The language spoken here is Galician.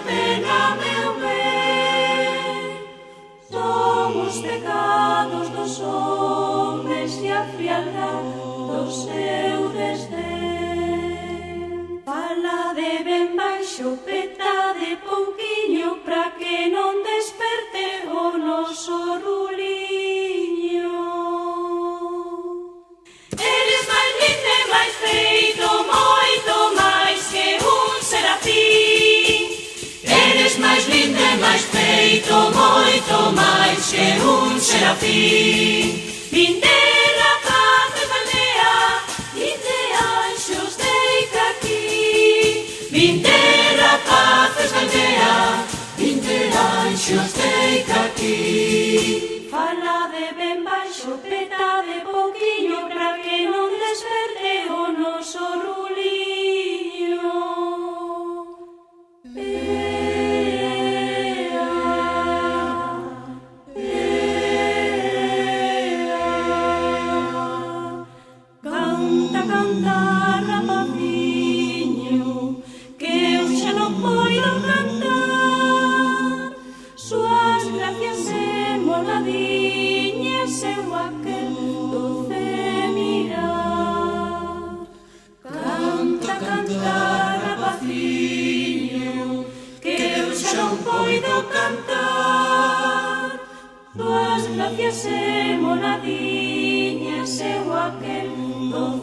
pena, meu ben. Son os pecados dos homes e a frialdad do seu desdén. Fala de ben baixo, peta de pouquiño, pra que non desperte o noso ruliño. Eres máis lindo e máis feito, moito máis que un serafín. Eres máis lindo e máis feito, moito máis que un serafín. Vinde rapaces da aldea, vinde anxos deica aquí. Vinde rapaces da aldea, vinde anxos deica aquí. Fala de ben baixo, peta de pouquiño, pra que non desperte o noso ruliño. Canta, canta, rapaciño, que eu xa non poido cantar. Súas gracias e moladiñas eu aquel doce mirar. Canta, canta, rapaciño, que eu xa non poido cantar. Súas gracias e moladiñas eu aquel doce